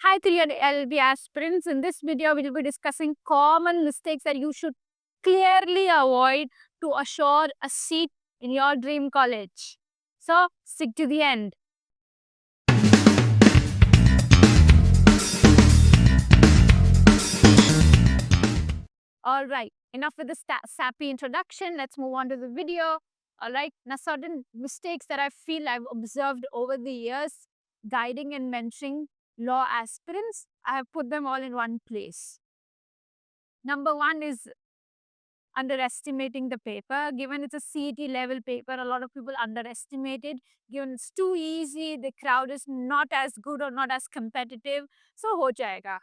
Hi, 3 LB aspirants. In this video, we will be discussing common mistakes that you should clearly avoid to assure a seat in your dream college. So, stick to the end. All right, enough with the sappy introduction. Let's move on to the video. All right, now certain mistakes that I feel I've observed over the years guiding and mentoring law aspirants, I have put them all in one place. Number one is underestimating the paper. Given it's a CET level paper, a lot of people underestimate it. Given it's too easy, the crowd is not as good or not as competitive. So ho jayega.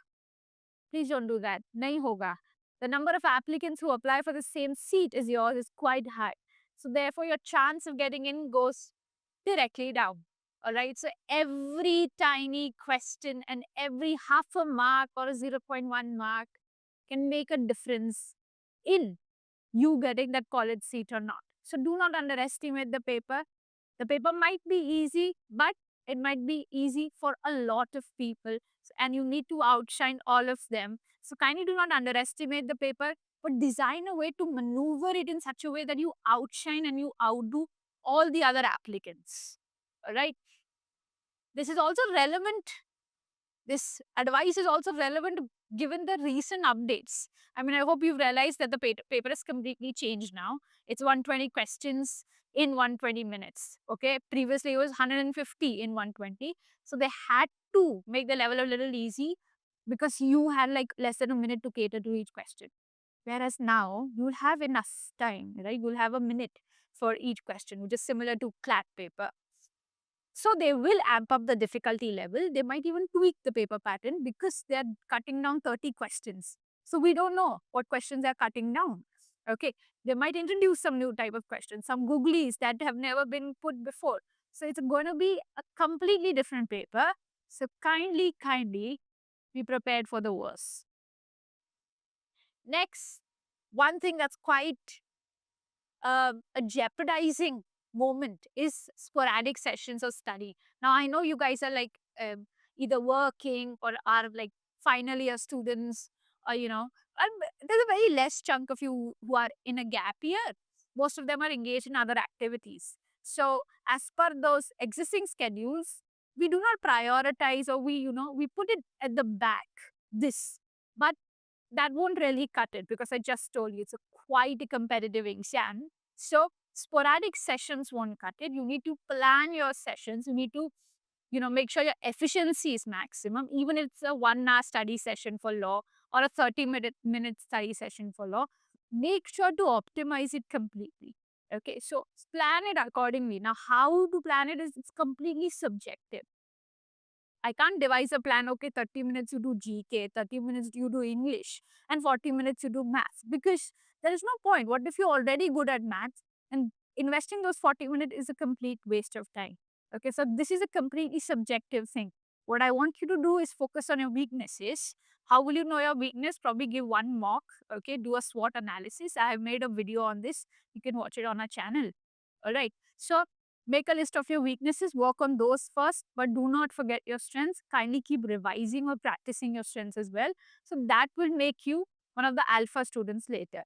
Please don't do that. Nahi hoga. The number of applicants who apply for the same seat as yours is quite high. So therefore, your chance of getting in goes directly down. All right. So every tiny question and every half a mark or a 0.1 mark can make a difference in you getting that college seat or not. So do not underestimate the paper. The paper might be easy, but it might be easy for a lot of people, and you need to outshine all of them. So kindly do not underestimate the paper, but design a way to maneuver it in such a way that you outshine and you outdo all the other applicants. All right. This is also relevant. This advice is also relevant given the recent updates. I mean, I hope you've realized that the paper has completely changed now. It's 120 questions in 120 minutes. Okay. Previously, it was 150 in 120. So they had to make the level a little easy because you had like less than a minute to cater to each question. Whereas now you'll have enough time, right? You'll have a minute for each question, which is similar to CLAT paper. So they will amp up the difficulty level. They might even tweak the paper pattern because they're cutting down 30 questions. So we don't know what questions they're cutting down. Okay. They might introduce some new type of questions, some googlies that have never been put before. So it's going to be a completely different paper. So kindly be prepared for the worst. Next, one thing that's quite a jeopardizing moment is sporadic sessions of study. Now, I know you guys are like either working or are like final year students, or there's a very less chunk of you who are in a gap year. Most of them are engaged in other activities. So, as per those existing schedules, we do not prioritize, or we put it at the back. This, but that won't really cut it because I just told you it's a quite a competitive exam. So sporadic sessions won't cut it. You need to plan your sessions. You need to, make sure your efficiency is maximum, even if it's a 1 hour study session for law or a 30-minute study session for law. Make sure to optimize it completely. Okay, so plan it accordingly. Now, how to plan it is it's completely subjective. I can't devise a plan, okay, 30 minutes you do GK, 30 minutes you do English, and 40 minutes you do maths, because there is no point. What if you're already good at maths and investing those 40 minutes is a complete waste of time? Okay, so this is a completely subjective thing. What I want you to do is focus on your weaknesses. How will you know your weakness? Probably give one mock, okay, do a SWOT analysis. I have made a video on this. You can watch it on our channel. All right. So make a list of your weaknesses, work on those first, but do not forget your strengths. Kindly keep revising or practicing your strengths as well. So that will make you one of the alpha students later.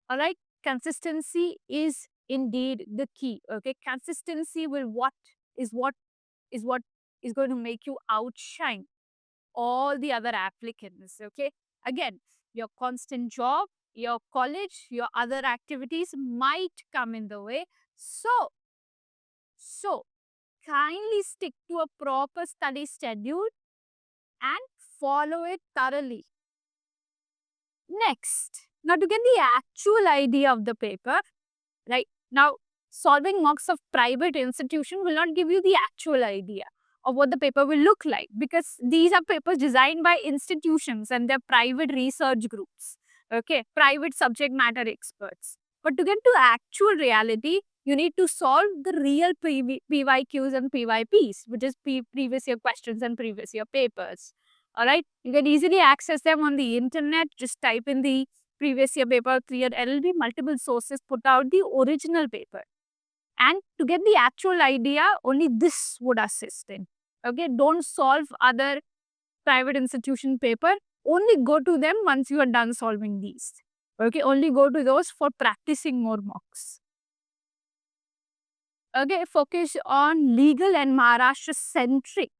All right. Consistency is indeed the key. Okay. Consistency will what is going to make you outshine all the other applicants. Okay. Again, your constant job, your college, your other activities might come in the way. So kindly stick to a proper study schedule and follow it thoroughly. Next, now to get the actual idea of the paper, right? Now, solving mocks of private institution will not give you the actual idea of what the paper will look like, because these are papers designed by institutions and they're private research groups, okay, private subject matter experts. But to get to actual reality, you need to solve the real PYQs and PYPs, which is previous year questions and previous year papers. All right, you can easily access them on the internet. Just type in the previous year paper, clear LLB, multiple sources put out the original paper. And to get the actual idea, only this would assist in. Okay, don't solve other private institution paper. Only go to them once you are done solving these. Okay, only go to those for practicing more mocks. Okay, focus on legal and Maharashtra centric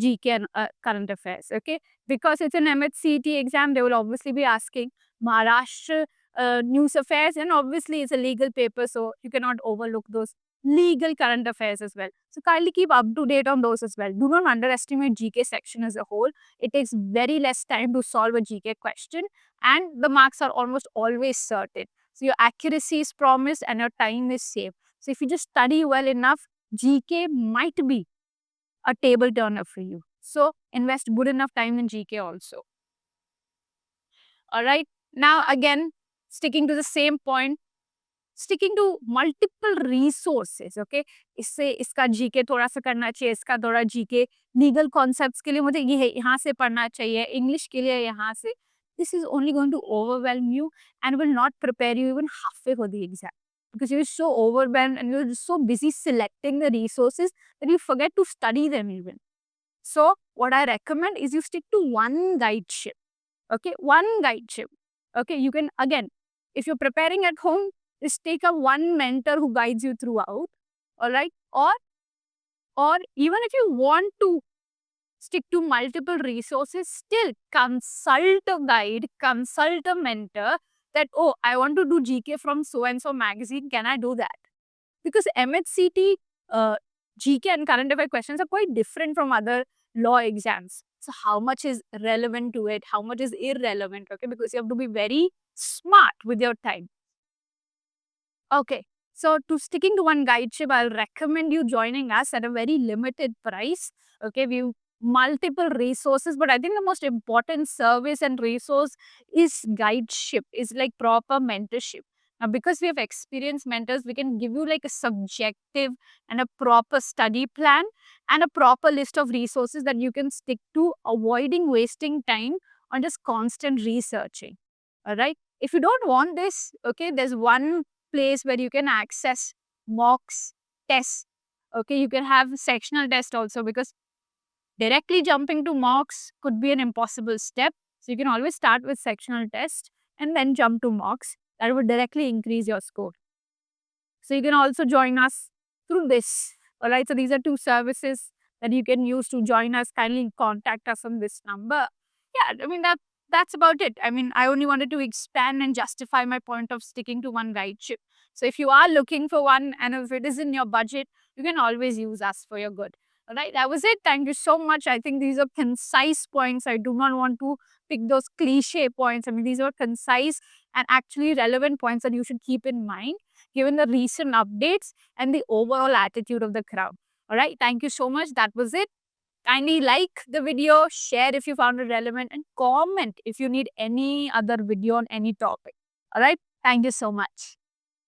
GK and current affairs. Okay, because it's an MHCT exam, they will obviously be asking Maharashtra news affairs, and obviously it's a legal paper, so you cannot overlook those legal current affairs as well. So kindly keep up to date on those as well. Do not underestimate GK section as a whole. It takes very less time to solve a GK question, and the marks are almost always certain. So your accuracy is promised and your time is saved. So if you just study well enough, GK might be a table turner for you. So invest good enough time in GK also. All right. Now again, sticking to the same point, sticking to multiple resources. Okay, इससे इसका GK थोड़ा सा करना चाहिए, इसका थोड़ा GK legal concepts के लिए मुझे ये यहाँ से पढ़ना चाहिए, English के लिए यहाँ से. This is only going to overwhelm you and will not prepare you even halfway for the exam, because you're so overwhelmed and you're so busy selecting the resources that you forget to study them even. So what I recommend is you stick to one guideship. Okay, one guideship. Okay, you can, again, if you're preparing at home, just take a one mentor who guides you throughout. All right, or even if you want to stick to multiple resources, still consult a guide, consult a mentor that, oh, I want to do GK from so and so magazine, can I do that? Because MHCT GK and current affair questions are quite different from other law exams. So how much is relevant to it? How much is irrelevant? Okay, because you have to be very smart with your time. Okay, so to sticking to one guideship, I'll recommend you joining us at a very limited price. Okay, we have multiple resources, but I think the most important service and resource is guideship, is like proper mentorship. Now, because we have experienced mentors, we can give you like a subjective and a proper study plan and a proper list of resources that you can stick to, avoiding wasting time on just constant researching. All right. If you don't want this, okay, there's one place where you can access mocks, tests. Okay, you can have sectional test also, because directly jumping to mocks could be an impossible step. So you can always start with sectional test and then jump to mocks. That would directly increase your score. So you can also join us through this. All right, so these are two services that you can use to join us. Kindly contact us on this number. Yeah, I mean, that's about it. I mean, I only wanted to expand and justify my point of sticking to one guideship. So if you are looking for one and if it is in your budget, you can always use us for your good. All right, that was it. Thank you so much. I think these are concise points. I do not want to pick those cliche points. I mean, these are concise and actually relevant points that you should keep in mind given the recent updates and the overall attitude of the crowd. All right, thank you so much. That was it. Kindly like the video, share if you found it relevant, and comment if you need any other video on any topic. All right, thank you so much.